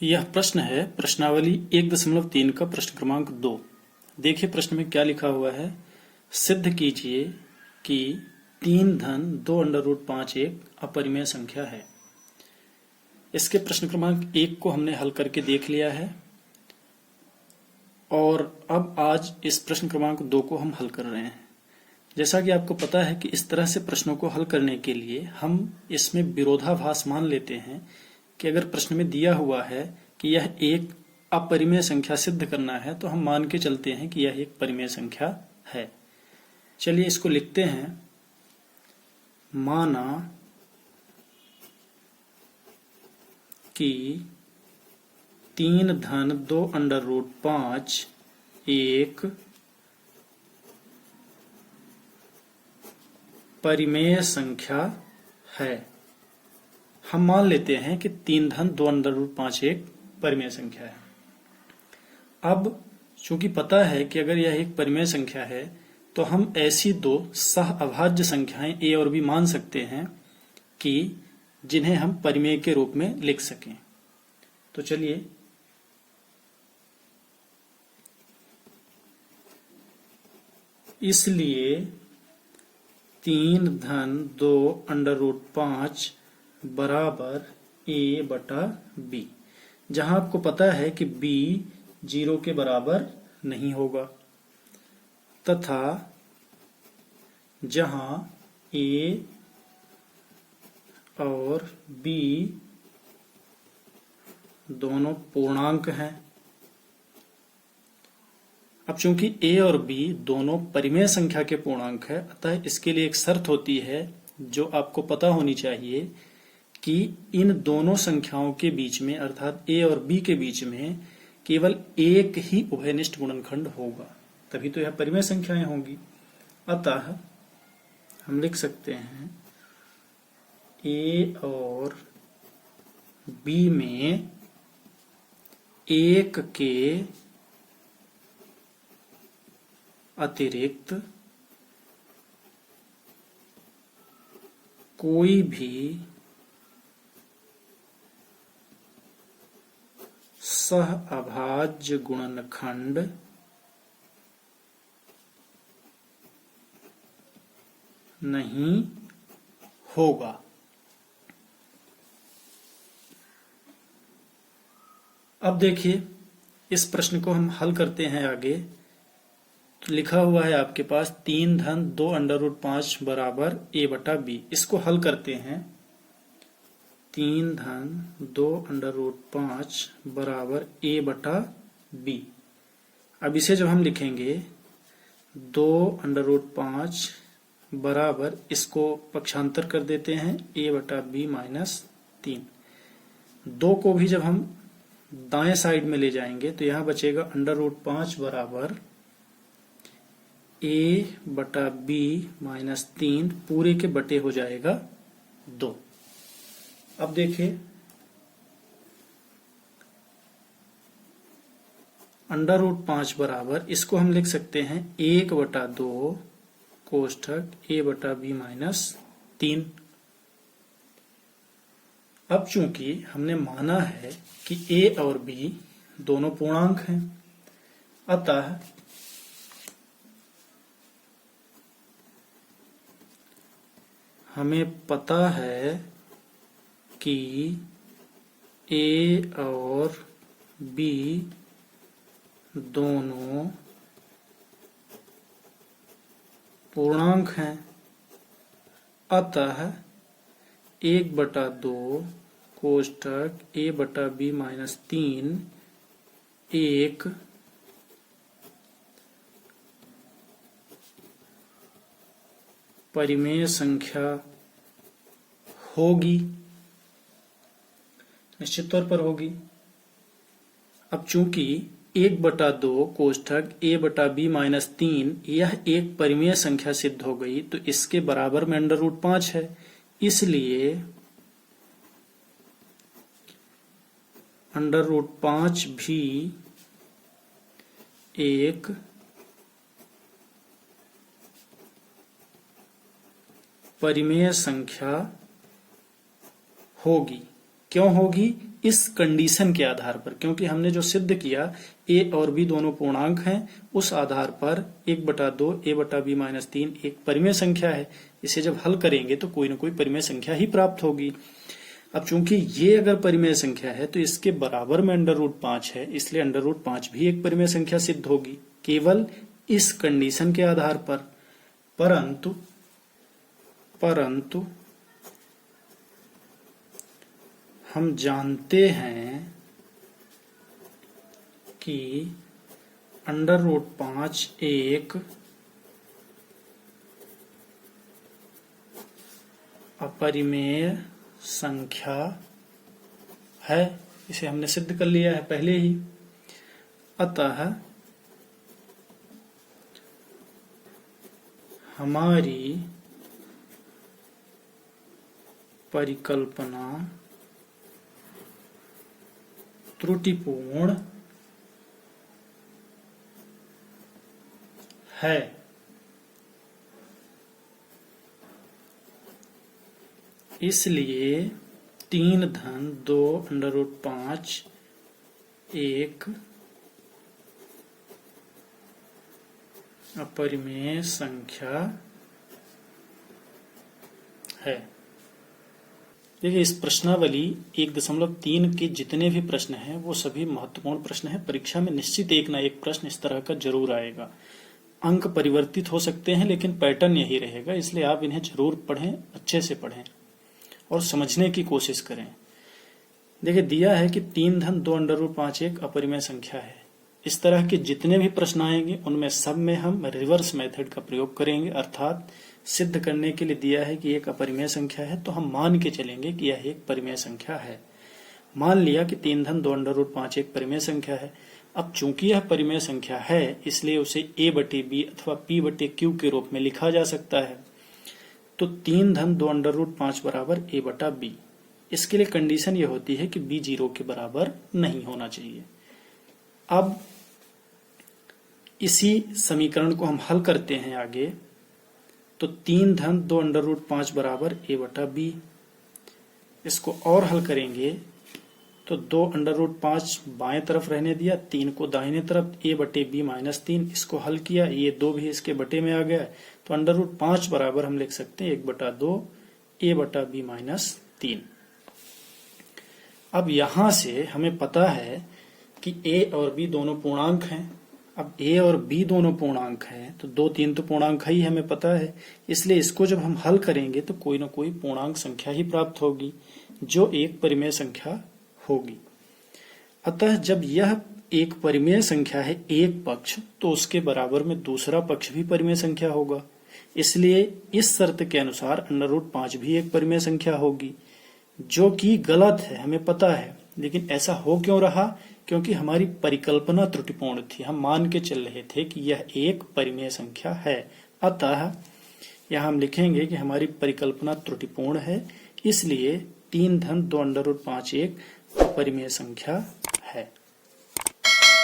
यह प्रश्न है प्रश्नावली 1.3 का प्रश्न क्रमांक 2। देखिए प्रश्न में क्या लिखा हुआ है। सिद्ध कीजिए कि 3 धन 2 अंडर रूट 5 एक अपरिमेय संख्या है। इसके प्रश्न क्रमांक 1 को हमने हल करके देख लिया है और अब आज इस प्रश्न क्रमांक 2 को हम हल कर रहे हैं। जैसा कि आपको पता है कि इस तरह से प्रश्नों को हल करने के लिए हम इसमें विरोधाभास मान लेते हैं कि अगर प्रश्न में दिया हुआ है कि यह एक अपरिमेय संख्या सिद्ध करना है तो हम मान के चलते हैं कि यह एक परिमेय संख्या है। चलिए इसको लिखते हैं। माना कि 3 धन 2 अंडर रूट 5 एक परिमेय संख्या है। हम मान लेते हैं कि 3 धन 2 अंडर रूट 5 एक परिमेय संख्या है। अब चूंकि पता है कि अगर यह एक परिमेय संख्या है तो हम ऐसी दो सह अभाज्य संख्याएं a और b मान सकते हैं कि जिन्हें हम परिमेय के रूप में लिख सकें। तो चलिए इसलिए 3 धन 2 अंडर रूट 5 बराबर a बटा b, जहां आपको पता है कि b 0 के बराबर नहीं होगा तथा जहां a और b दोनों पूर्णांक हैं। अब चूंकि a और b दोनों परिमेय संख्या के पूर्णांक है, अतः इसके लिए एक शर्त होती है जो आपको पता होनी चाहिए कि इन दोनों संख्याओं के बीच में अर्थात a और b के बीच में केवल एक ही उभयनिष्ठ गुणनखंड होगा, तभी तो यह परिमेय संख्याएं होंगी। अतः हम लिख सकते हैं a और b में एक के अतिरिक्त कोई भी सह अभाज्य गुणनखंड नहीं होगा। अब देखिए इस प्रश्न को हम हल करते हैं आगे। तो लिखा हुआ है आपके पास 3 धन 2 अंडर रूट 5 बराबर a बटा b। इसको हल करते हैं। 3 धन 2 अंडर रूट 5 बराबर a बटा b। अब इसे जब हम लिखेंगे 2 अंडर रूट 5 बराबर, इसको पक्षांतर कर देते हैं a बटा b माइनस 3। 2 को भी जब हम दाएं साइड में ले जाएंगे तो यहां बचेगा अंडर रूट 5 बराबर a बटा b माइनस 3 पूरे के बटे हो जाएगा 2। अब देखिए अंडर रूट 5 बराबर, इसको हम लिख सकते हैं 1 बटा 2 कोष्ठक a बटा b माइनस 3। अब चूंकि हमने माना है कि a और b दोनों पूर्णांक हैं, अतः हमें पता है कि a और b दोनों पूर्णांक हैं, अतः 1 बटा 2 कोष्ठक a बटा b माइनस 3 एक परिमेय संख्या होगी, निश्चित तौर पर होगी। अब चूंकि 1 बटा 2 कोष्ठक a बटा b माइनस 3 यह एक परिमेय संख्या सिद्ध हो गई तो इसके बराबर में अंडर रूट 5 है, इसलिए अंडर रूट 5 भी एक परिमेय संख्या होगी। क्यों होगी? इस कंडीशन के आधार पर, क्योंकि हमने जो सिद्ध किया a और b दोनों पूर्णांक हैं, उस आधार पर 1/2 a/b-3 एक परिमेय संख्या है। इसे जब हल करेंगे तो कोई ना कोई परिमेय संख्या ही प्राप्त होगी। अब चूंकि ये अगर परिमेय संख्या है तो इसके बराबर में √5 है, इसलिए √5 भी एक परिमेय संख्या सिद्ध होगी, केवल इस कंडीशन के आधार पर। परंतु हम जानते हैं कि √5 एक अपरिमेय संख्या है, इसे हमने सिद्ध कर लिया है पहले ही। अतः हमारी परिकल्पना त्रुटिपूर्ण है। इसलिए 3-2 √5 एक अपरिमेय संख्या है। देखिए, इस प्रश्नावली 1.3 के जितने भी प्रश्न हैं वो सभी महत्वपूर्ण प्रश्न हैं। परीक्षा में निश्चित एक ना एक प्रश्न इस तरह का जरूर आएगा। अंक परिवर्तित हो सकते हैं लेकिन पैटर्न यही रहेगा, इसलिए आप इन्हें जरूर पढ़ें, अच्छे से पढ़ें और समझने की कोशिश करें। देखिए, दिया है कि 3-2 √5 एक अपरिमेय संख्या है। इस तरह के जितने भी प्रश्न आएंगे उनमें सब में हम रिवर्स मेथड का प्रयोग करेंगे, अर्थात सिद्ध करने के लिए दिया है कि एक अपरिमेय संख्या है तो हम मान के चलेंगे कि यह एक परिमेय संख्या है। मान लिया कि 3-2 √5 एक परिमेय संख्या है। अब चूंकि यह परिमेय संख्या है इसलिए उसे a/b अथवा p/q के रूप में लिखा जा सकता है। तो 3-2 √5 बराबर a/b। इसके लिए कंडीशन यह होती है कि b 0 के बराबर नहीं होना चाहिए। अब इसी समीकरण को हम हल करते हैं आगे। तो 3-2 √5 बराबर a/b। इसको और हल करेंगे तो 2 √5 बाएं तरफ रहने दिया, 3 को दाहिने तरफ, a/b-3 इसको हल किया, ये 2 भी इसके बटे में आ गया। तो √5 बराबर हम लिख सकते हैं 1/2 a/b-3। अब यहां से हमें पता है कि a और b दोनों पूर्णांक हैं। अब a और b दोनों पूर्णांक हैं तो 2-3 तो पूर्णांक ही हमें पता है, इसलिए इसको जब हम हल करेंगे तो कोई ना कोई पूर्णांक संख्या ही प्राप्त होगी जो एक परिमेय संख्या होगी। अतः जब यह एक परिमेय संख्या है एक पक्ष, तो उसके बराबर में दूसरा पक्ष भी परिमेय संख्या होगा। इसलिए इस शर्त के अनुसार √5 भी एक परिमेय संख्या होगी, जो कि गलत है हमें पता है। लेकिन ऐसा हो क्यों रहा? क्योंकि हमारी परिकल्पना त्रुटिपूर्ण थी। हम मान के चल रहे थे कि यह एक परिमेय संख्या है। अतः यहां हम लिखेंगे कि हमारी परिकल्पना त्रुटिपूर्ण है, इसलिए 3-2 √5 एक अपरिमेय संख्या है।